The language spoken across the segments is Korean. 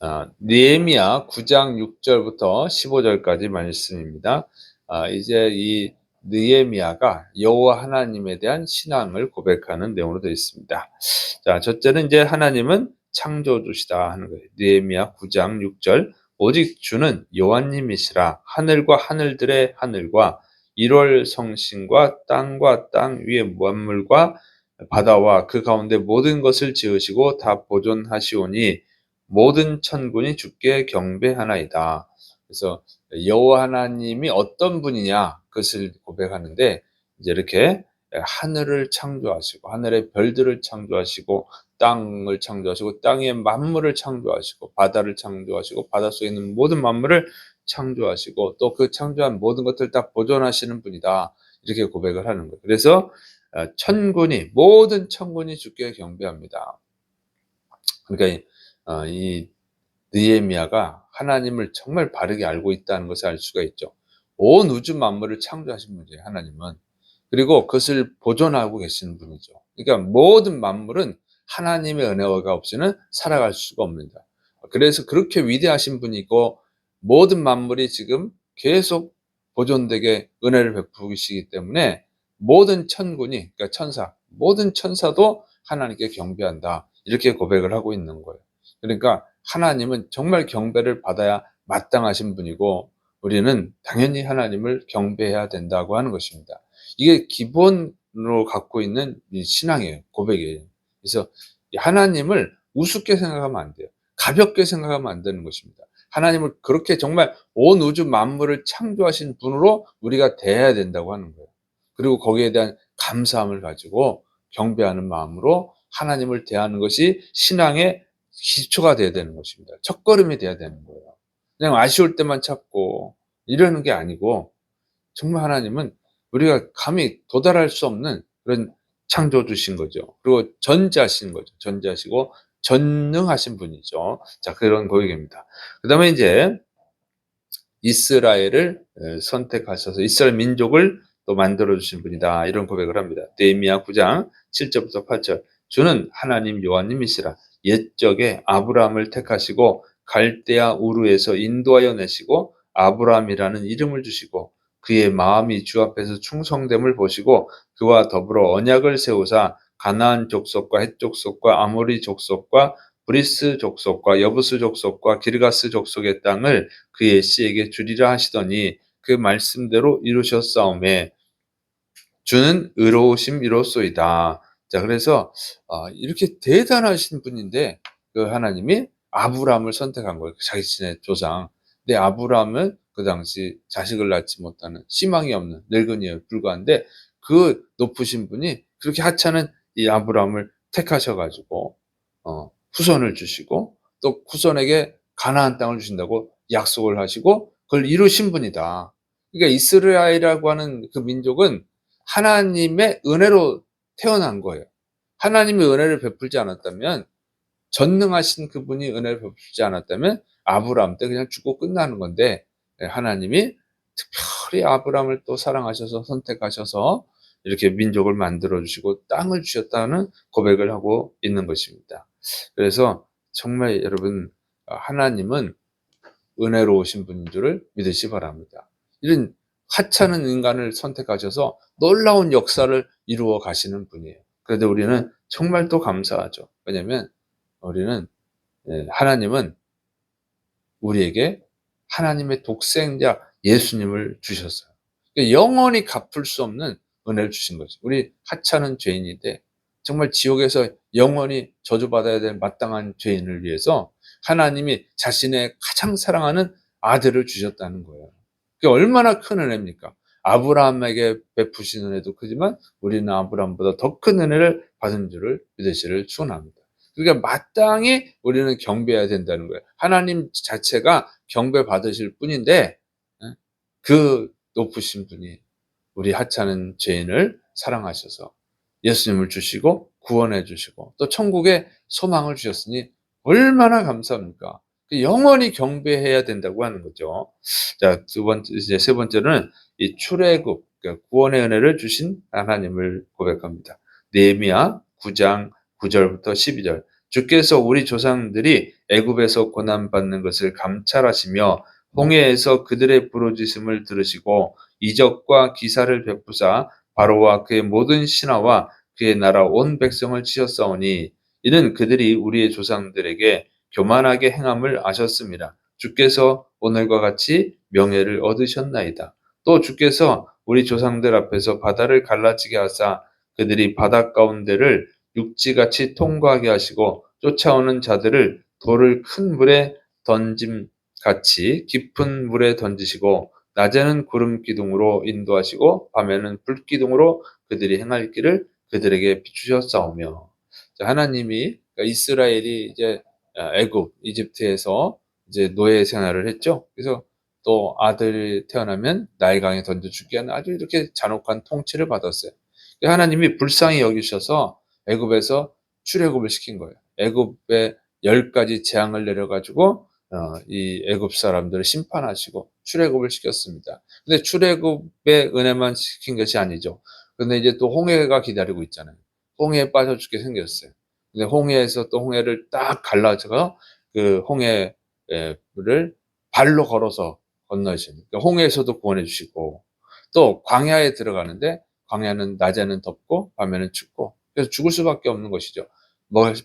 느헤미야 9장 6절부터 15절까지 말씀입니다. 이제 이 느헤미야가 여호와 하나님에 대한 신앙을 고백하는 내용으로 되어 있습니다. 자, 첫째는 이제 하나님은 창조주시다 하는 거예요. 느헤미야 9장 6절. 오직 주는 여호와님이시라. 하늘과 하늘들의 하늘과 1월 성신과 땅 위의 만물과 바다와 그 가운데 모든 것을 지으시고 다 보존하시오니 모든 천군이 주께 경배하나이다. 그래서 여호와 하나님이 어떤 분이냐 그것을 고백하는데, 이제 이렇게 하늘을 창조하시고 하늘의 별들을 창조하시고 땅을 창조하시고 땅의 만물을 창조하시고 바다를 창조하시고 바다 속에 있는 모든 만물을 창조하시고 또 그 창조한 모든 것들 다 보존하시는 분이다, 이렇게 고백을 하는 거예요. 그래서 모든 천군이 주께 경배합니다. 그러니까 이 느헤미야가 하나님을 정말 바르게 알고 있다는 것을 알 수가 있죠. 온 우주 만물을 창조하신 분이에요, 하나님은. 그리고 그것을 보존하고 계시는 분이죠. 그러니까 모든 만물은 하나님의 은혜가 없이는 살아갈 수가 없습니다. 그래서 그렇게 위대하신 분이고 모든 만물이 지금 계속 보존되게 은혜를 베푸시기 때문에 모든 천군이, 그러니까 모든 천사도 하나님께 경배한다, 이렇게 고백을 하고 있는 거예요. 그러니까 하나님은 정말 경배를 받아야 마땅하신 분이고 우리는 당연히 하나님을 경배해야 된다고 하는 것입니다. 이게 기본으로 갖고 있는 이 신앙이에요. 고백이에요. 그래서 하나님을 우습게 생각하면 안 돼요. 가볍게 생각하면 안 되는 것입니다. 하나님을 그렇게 정말 온 우주 만물을 창조하신 분으로 우리가 대해야 된다고 하는 거예요. 그리고 거기에 대한 감사함을 가지고 경배하는 마음으로 하나님을 대하는 것이 신앙의 기초가 돼야 되는 것입니다. 첫걸음이 돼야 되는 거예요. 그냥 아쉬울 때만 찾고 이러는 게 아니고, 정말 하나님은 우리가 감히 도달할 수 없는 그런 창조주신 거죠. 그리고 전자신 거죠. 전자시고 전능하신 분이죠. 자, 그런 고백입니다. 그다음에 이제 이스라엘을 선택하셔서 이스라엘 민족을 또 만들어 주신 분이다, 이런 고백을 합니다. 느헤미야 9장 7절부터 8절. 주는 하나님 여호와님이시라. 옛적에 아브라함을 택하시고 갈대아 우르에서 인도하여 내시고 아브라함이라는 이름을 주시고 그의 마음이 주 앞에서 충성됨을 보시고 그와 더불어 언약을 세우사 가나안 족속과 헷 족속과 아모리 족속과 브리스 족속과 여부스 족속과 기르가스 족속의 땅을 그의 씨에게 주리라 하시더니 그 말씀대로 이루셨사오매 주는 의로우심이로소이다. 자, 그래서 이렇게 대단하신 분인데 그 하나님이 아브라함을 선택한 거예요. 자기 신의 조상. 근데 아브라함은 그 당시 자식을 낳지 못하는 희망이 없는 늙은이에 불과한데 그 높으신 분이 그렇게 하찮은 이 아브라함을 택하셔 가지고 후손을 주시고 또 후손에게 가나안 땅을 주신다고 약속을 하시고 그걸 이루신 분이다. 그러니까 이스라엘이라고 하는 그 민족은 하나님의 은혜로 태어난 거예요. 하나님이 은혜를 베풀지 않았다면, 전능하신 그분이 은혜를 베풀지 않았다면 아브라함 때 그냥 죽고 끝나는 건데, 하나님이 특별히 아브라함을 또 사랑하셔서 선택하셔서 이렇게 민족을 만들어 주시고 땅을 주셨다는 고백을 하고 있는 것입니다. 그래서 정말 여러분, 하나님은 은혜로우신 분인 줄을 믿으시 바랍니다. 이런 하찮은 인간을 선택하셔서 놀라운 역사를 이루어 가시는 분이에요. 그런데 우리는 정말 또 감사하죠. 왜냐하면 우리는 하나님은 우리에게 하나님의 독생자 예수님을 주셨어요. 그러니까 영원히 갚을 수 없는 은혜를 주신 거죠. 우리 하찮은 죄인인데 정말 지옥에서 영원히 저주받아야 될 마땅한 죄인을 위해서 하나님이 자신의 가장 사랑하는 아들을 주셨다는 거예요. 그게 얼마나 큰 은혜입니까? 아브라함에게 베푸신 은혜도 크지만 우리는 아브라함보다 더 큰 은혜를 받은 줄을 믿으시를 축원합니다. 그러니까 마땅히 우리는 경배해야 된다는 거예요. 하나님 자체가 경배받으실 뿐인데 그 높으신 분이 우리 하찮은 죄인을 사랑하셔서 예수님을 주시고 구원해 주시고 또 천국에 소망을 주셨으니 얼마나 감사합니까? 영원히 경배해야 된다고 하는 거죠. 자, 이제 세 번째는 이 출애굽, 그러니까 구원의 은혜를 주신 하나님을 고백합니다. 느헤미야 9장 9절부터 12절. 주께서 우리 조상들이 애굽에서 고난받는 것을 감찰하시며 홍해에서 그들의 부르짖음을 들으시고 이적과 기사를 베푸사 바로와 그의 모든 신하와 그의 나라 온 백성을 치셨사오니 이는 그들이 우리의 조상들에게 교만하게 행함을 아셨습니다. 주께서 오늘과 같이 명예를 얻으셨나이다. 또 주께서 우리 조상들 앞에서 바다를 갈라지게 하사 그들이 바다 가운데를 육지같이 통과하게 하시고 쫓아오는 자들을 돌을 큰 물에 던짐 같이 깊은 물에 던지시고 낮에는 구름 기둥으로 인도하시고 밤에는 불 기둥으로 그들이 행할 길을 그들에게 비추셨사오며. 하나님이 그러니까 이스라엘이 이제 애굽 이집트에서 이제 노예 생활을 했죠. 그래서 또 아들이 태어나면 나일강에 던져 죽게 하는 아주 이렇게 잔혹한 통치를 받았어요. 하나님이 불쌍히 여기셔서 애굽에서 출애굽을 시킨 거예요. 애굽에 10가지 재앙을 내려 가지고 이 애굽 사람들을 심판하시고 출애굽을 시켰습니다. 근데 출애굽의 은혜만 시킨 것이 아니죠. 근데 이제 또 홍해가 기다리고 있잖아요. 홍해에 빠져 죽게 생겼어요. 근데 홍해에서 또 홍해를 딱 갈라져서 그 홍해를 발로 걸어서 건너시니까 그러니까 홍해에서도 구원해 주시고 또 광야에 들어가는데 광야는 낮에는 덥고 밤에는 춥고 그래서 죽을 수밖에 없는 것이죠.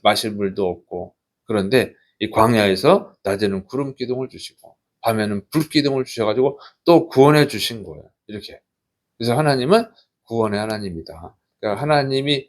마실 물도 없고. 그런데 이 광야에서 낮에는 구름 기둥을 주시고 밤에는 불 기둥을 주셔 가지고 또 구원해 주신 거예요. 이렇게. 그래서 하나님은 구원의 하나님이다. 그러니까 하나님이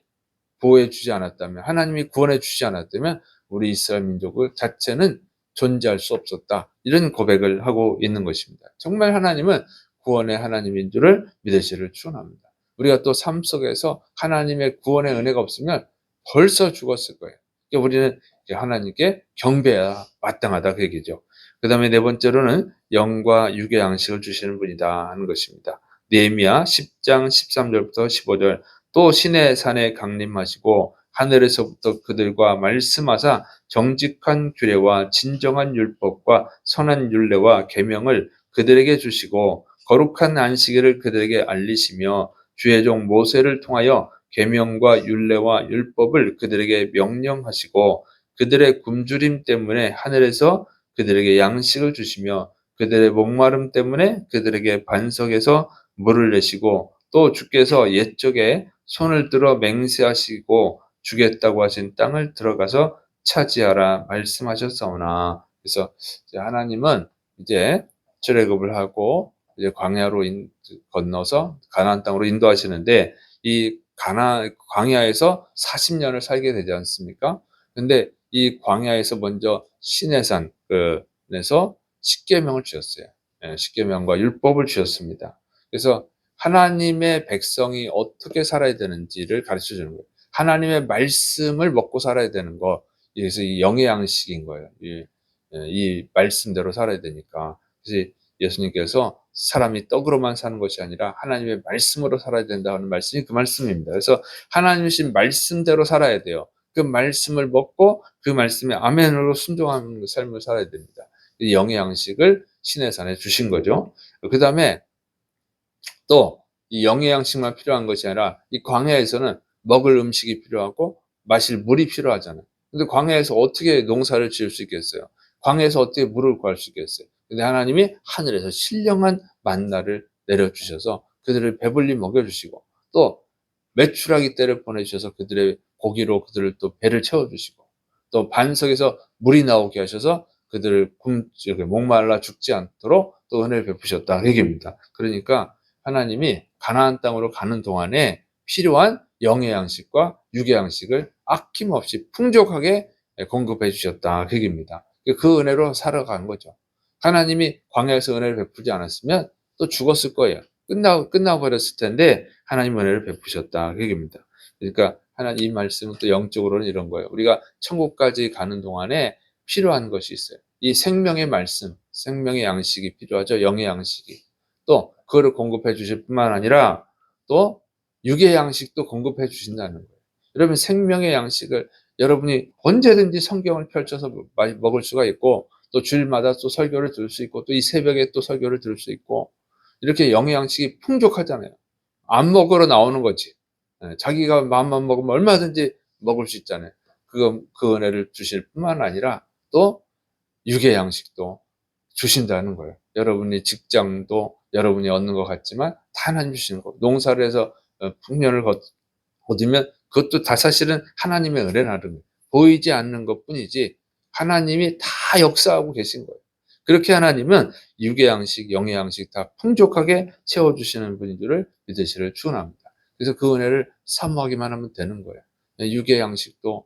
보호해 주지 않았다면, 하나님이 구원해 주지 않았다면 우리 이스라엘 민족 자체는 존재할 수 없었다. 이런 고백을 하고 있는 것입니다. 정말 하나님은 구원의 하나님인 줄을 믿으시기를 축원합니다. 우리가 또 삶 속에서 하나님의 구원의 은혜가 없으면 벌써 죽었을 거예요. 그러니까 우리는 하나님께 경배해야 마땅하다 그 얘기죠. 그 다음에 네 번째로는 영과 육의 양식을 주시는 분이다 하는 것입니다. 느헤미야 10장 13절부터 15절 또 시내 산에 강림하시고 하늘에서부터 그들과 말씀하사 정직한 규례와 진정한 율법과 선한 율례와 계명을 그들에게 주시고 거룩한 안식일을 그들에게 알리시며 주의 종 모세를 통하여 계명과 율례와 율법을 그들에게 명령하시고 그들의 굶주림 때문에 하늘에서 그들에게 양식을 주시며 그들의 목마름 때문에 그들에게 반석에서 물을 내시고 또 주께서 옛적에 손을 들어 맹세하시고 주겠다고 하신 땅을 들어가서 차지하라 말씀하셨사오나. 그래서 이제 하나님은 이제 출애굽을 하고 이제 광야로 건너서 가나안 땅으로 인도하시는데 이 광야에서 40년을 살게 되지 않습니까? 근데 이 광야에서 먼저 시내산 그에서 십계명을 주셨어요. 예, 십계명과 율법을 주셨습니다. 그래서 하나님의 백성이 어떻게 살아야 되는지를 가르쳐 주는 거예요. 하나님의 말씀을 먹고 살아야 되는 거. 그래서 이 영의 양식인 거예요. 이 말씀대로 살아야 되니까. 그래서 예수님께서 사람이 떡으로만 사는 것이 아니라 하나님의 말씀으로 살아야 된다는 말씀이 그 말씀입니다. 그래서 하나님 주신 말씀대로 살아야 돼요. 그 말씀을 먹고 그 말씀에 아멘으로 순종하는 삶을 살아야 됩니다. 이 영의 양식을 시내산에 주신 거죠. 그 다음에 또 이 영의 양식만 필요한 것이 아니라 이 광야에서는 먹을 음식이 필요하고 마실 물이 필요하잖아요. 근데 광야에서 어떻게 농사를 지을 수 있겠어요? 광야에서 어떻게 물을 구할 수 있겠어요? 근데 하나님이 하늘에서 신령한 만나를 내려주셔서 그들을 배불리 먹여주시고 또 메추라기 떼를 보내주셔서 그들의 고기로 그들을 또 배를 채워주시고 또 반석에서 물이 나오게 하셔서 그들을 목말라 죽지 않도록 또 은혜를 베푸셨다. 그 얘기입니다. 그러니까 하나님이 가나안 땅으로 가는 동안에 필요한 영의 양식과 육의 양식을 아낌없이 풍족하게 공급해 주셨다. 그 얘기입니다. 그 은혜로 살아간 거죠. 하나님이 광야에서 은혜를 베푸지 않았으면 또 죽었을 거예요. 끝나고 버렸을 텐데 하나님 은혜를 베푸셨다. 그 얘기입니다. 그러니까 하나님 이 말씀은 또 영적으로는 이런 거예요. 우리가 천국까지 가는 동안에 필요한 것이 있어요. 이 생명의 말씀, 생명의 양식이 필요하죠. 영의 양식이. 또 그거를 공급해 주실 뿐만 아니라 또 육의 양식도 공급해 주신다는 거예요. 여러분 생명의 양식을 여러분이 언제든지 성경을 펼쳐서 먹을 수가 있고 또 주일마다 또 설교를 들을 수 있고 또 이 새벽에 또 설교를 들을 수 있고 이렇게 영의 양식이 풍족하잖아요. 안 먹으러 나오는 거지. 자기가 마음만 먹으면 얼마든지 먹을 수 있잖아요. 그 은혜를 주실 뿐만 아니라 또 육의 양식도 주신다는 거예요. 여러분이 직장도 여러분이 얻는 것 같지만 다 하나님 주시는 거. 농사를 해서 풍년을 거두면 그것도 다 사실은 하나님의 은혜라는 거예요. 보이지 않는 것뿐이지 하나님이 다 역사하고 계신 거예요. 그렇게 하나님은 육의 양식, 영의 양식 다 풍족하게 채워주시는 분인 줄을 믿으시를 축원합니다. 그래서 그 은혜를 사모하기만 하면 되는 거예요. 육의 양식도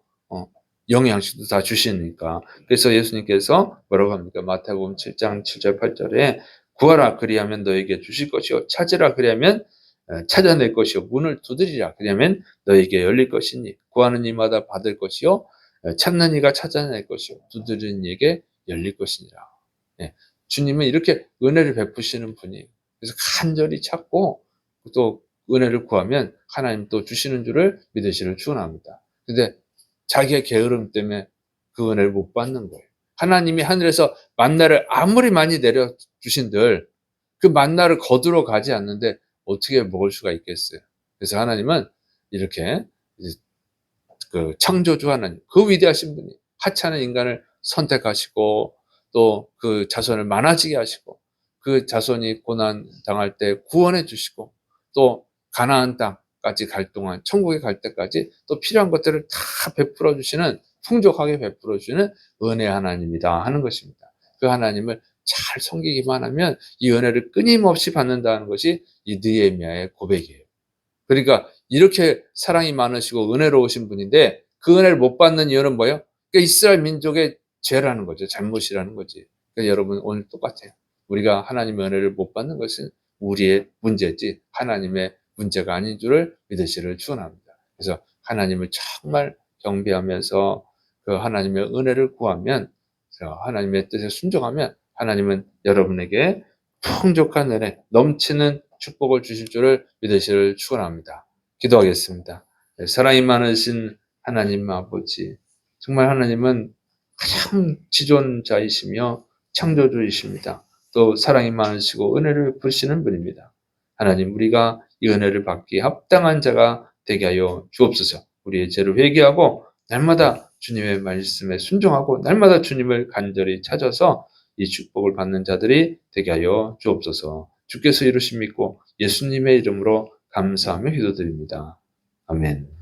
영의 양식도 다 주시니까. 그래서 예수님께서 뭐라고 합니까? 마태복음 7장 7절 8절에 구하라 그리하면 너에게 주실 것이요 찾으라 그리하면 찾아낼 것이요 문을 두드리라 그러면 너에게 열릴 것이니 구하는 이마다 받을 것이요 찾는 이가 찾아낼 것이요 두드리는 이에게 열릴 것이니라. 예, 주님은 이렇게 은혜를 베푸시는 분이에요. 그래서 간절히 찾고 또 은혜를 구하면 하나님 또 주시는 줄을 믿으시를 축원합니다. 근데 자기의 게으름 때문에 그 은혜를 못 받는 거예요. 하나님이 하늘에서 만나를 아무리 많이 내려주신들 그 만나를 거두러 가지 않는데 어떻게 먹을 수가 있겠어요. 그래서 하나님은 이렇게 그 창조주 하나님, 그 위대하신 분이 하찮은 인간을 선택하시고 또 그 자손을 많아지게 하시고 그 자손이 고난 당할 때 구원해 주시고 또 가나안 땅까지 갈 동안 천국에 갈 때까지 또 필요한 것들을 다 베풀어 주시는 풍족하게 베풀어 주시는 은혜 하나님이다 하는 것입니다. 그 하나님을 잘 섬기기만 하면 이 은혜를 끊임없이 받는다는 것이 이 느헤미야의 고백이에요. 그러니까 이렇게 사랑이 많으시고 은혜로우신 분인데 그 은혜를 못 받는 이유는 뭐예요? 그러니까 이스라엘 민족의 죄라는 거죠. 잘못이라는 거지. 그러니까 여러분 오늘 똑같아요. 우리가 하나님의 은혜를 못 받는 것은 우리의 문제지 하나님의 문제가 아닌 줄을 믿으시를 축원합니다. 그래서 하나님을 정말 경배하면서 그 하나님의 은혜를 구하면 하나님의 뜻에 순종하면 하나님은 여러분에게 풍족한 은혜, 넘치는 축복을 주실 줄을 믿으시를 축원합니다. 기도하겠습니다. 사랑이 많으신 하나님 아버지, 정말 하나님은 가장 지존자이시며 창조주이십니다. 또 사랑이 많으시고 은혜를 베푸시는 분입니다. 하나님, 우리가 이 은혜를 받기 합당한 자가 되게 하여 주옵소서. 우리의 죄를 회개하고 날마다 주님의 말씀에 순종하고 날마다 주님을 간절히 찾아서 이 축복을 받는 자들이 되게 하여 주옵소서. 주께서 이루심 믿고 예수님의 이름으로 감사하며 기도드립니다. 아멘.